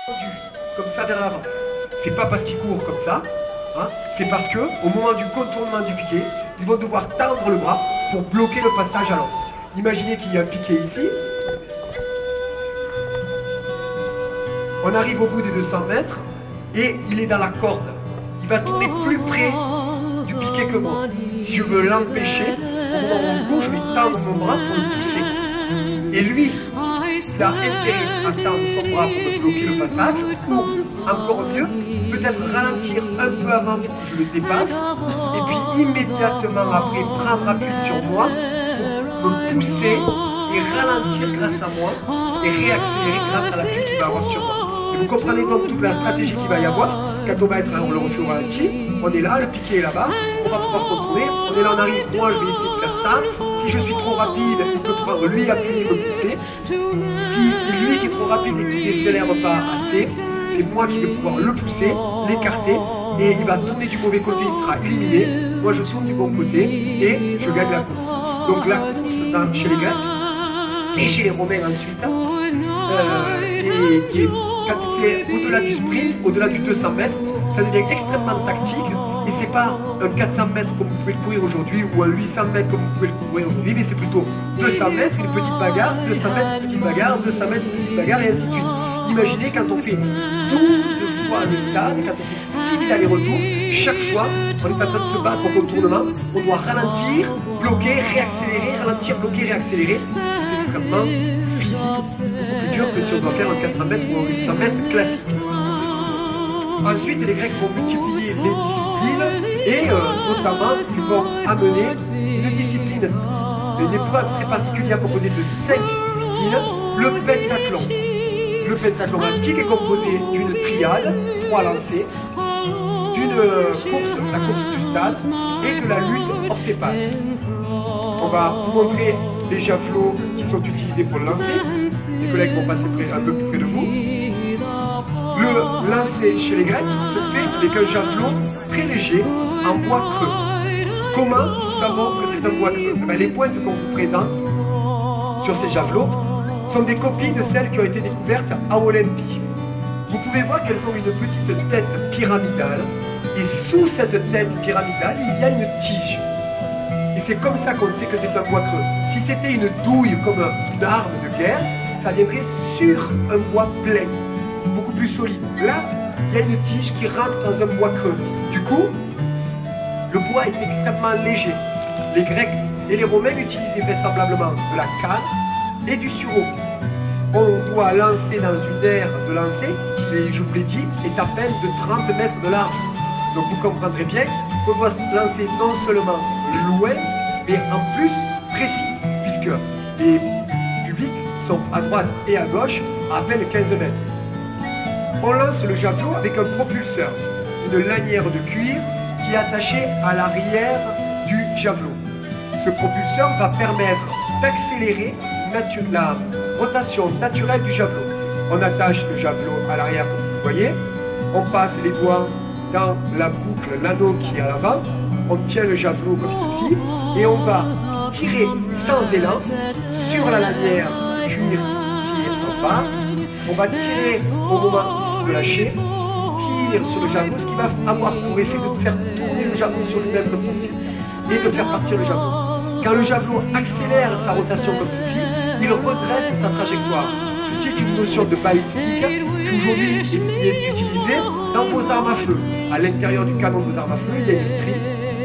Comme ça vers l'avant. C'est pas parce qu'ils courent comme ça, hein, c'est parce que au moment du contournement du piqué, ils vont devoir tendre le bras pour bloquer le passage à l'angle. Imaginez qu'il y a un piqué ici. On arrive au bout des 200 mètres et il est dans la corde. Il va tourner plus près du piqué que moi. Si je veux l'empêcher, au moment où on bouge, je vais tendre mon bras pour le pousser. Et lui, il a intérêt à tendre son bras pour me bloquer le passage, ou encore mieux, peut-être ralentir un peu avant pour que je le dépasse, et puis immédiatement après prendre appui sur moi pour me pousser et ralentir grâce à moi et réaccélérer grâce à l'appui qu'il va avoir sur moi. Et vous comprenez donc toute la stratégie qu'il va y avoir. Quand on va être, on le refait au ralenti, on est là, le piqué est là-bas, on va pouvoir contourner, on est là, on arrive, moi je vais essayer de faire ça. Si je suis trop rapide, il peut prendre lui appui et me pousser. Si c'est lui qui est trop rapide et qui ne décélère pas assez, c'est moi qui vais pouvoir le pousser, l'écarter, et il va tourner du mauvais côté, il sera éliminé. Moi je tourne du bon côté et je gagne la course. Donc la course chez les Grecs et chez les Romains ensuite, et quand c'est au-delà du sprint, au-delà du 200 mètres, ça devient extrêmement tactique. Et c'est pas un 400 mètres comme vous pouvez le courir aujourd'hui ou un 800 mètres comme vous pouvez le courir aujourd'hui, mais c'est plutôt 200 mètres, une petite bagarre, 200 mètres, une petite bagarre, 200 mètres, une petite bagarre, et ainsi de suite. Imaginez quand on fait 12 fois le stade, quand on fait 10 000 allers-retours, chaque fois, on est en train de se battre au contournement, on doit ralentir, bloquer, réaccélérer, ralentir, bloquer, réaccélérer. C'est extrêmement physique, beaucoup plus dur que si on doit faire un 400 mètres ou un 800 mètres classique. Ensuite, les Grecs vont multiplier les disciplines et notamment, ils vont amener une discipline, une épreuve très particulière composée de 5 disciplines, le pentathlon. Le pentathlon antique est composé d'une triade, 3 lancers, d'une course, la course du stade, et de la lutte hors ses pattes. On va vous montrer les javelots qui sont utilisés pour le lancer. Les collègues vont passer un peu plus près de vous. Le lancer chez les Grecs se fait avec un javelot très léger en bois creux. Comment nous savons que c'est un bois creux? Les pointes qu'on vous présente sur ces javelots sont des copies de celles qui ont été découvertes à Olympie. Vous pouvez voir qu'elles ont une petite tête pyramidale et sous cette tête pyramidale, il y a une tige. Et c'est comme ça qu'on sait que c'est un bois creux. Si c'était une douille comme une arme de guerre, ça viendrait sur un bois plein, beaucoup plus solide. Là, il y a une tige qui rentre dans un bois creux. Du coup, le bois est extrêmement léger. Les Grecs et les Romains utilisaient vraisemblablement de la canne et du sureau. On doit lancer dans une aire de lancer qui, je vous l'ai dit, est à peine de 30 mètres de large. Donc vous comprendrez bien qu'on doit se lancer non seulement loin, mais en plus précis, puisque les publics sont à droite et à gauche à peine 15 mètres. On lance le javelot avec un propulseur, une lanière de cuir qui est attachée à l'arrière du javelot. Ce propulseur va permettre d'accélérer la rotation naturelle du javelot. On attache le javelot à l'arrière, comme vous voyez. On passe les doigts dans la boucle, l'anneau qui est à l'avant. On tient le javelot comme ceci et on va tirer sans élan sur la lanière cuir qui est en bas. On va tirer au moment de lâcher, tire sur le javelot, ce qui va avoir pour effet de faire tourner le javelot sur lui-même comme ceci et de faire partir le javelot. Quand le javelot accélère sa rotation comme ceci, il redresse sa trajectoire. Ceci est une notion de balistique qui aujourd'hui est utilisée dans vos armes à feu. À l'intérieur du canon de vos armes à feu, il y a une strie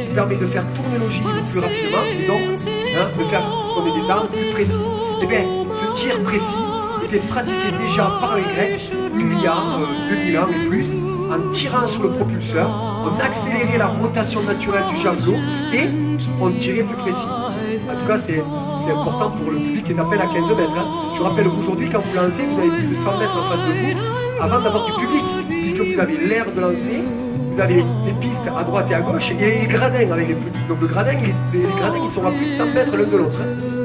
qui permet de faire tourner l'ogive plus rapidement et donc de faire tourner des armes plus précises. Et bien, ce tir précis était pratiqué déjà par les Grecs il y a 2000 ans et plus. En tirant sur le propulseur, on accélérait la rotation naturelle du javelot et on tirait plus précis. En tout cas, c'est important pour le public qui est à peine à 15 mètres. Je rappelle qu'aujourd'hui, quand vous lancez, vous avez plus de 100 mètres en face de vous avant d'avoir du public, puisque vous avez l'air de lancer, vous avez des pistes à droite et à gauche, et les gradins avec les petits. Donc le gradin, les gradins, ils sont à plus de 100 mètres l'un de l'autre.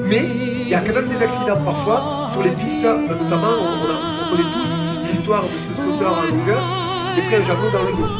Mais il y a quand même des accidents parfois sur les pistes, notamment, on connaît tous l'histoire de ce sauteur en longueur qui a pris un javelot dans le dos.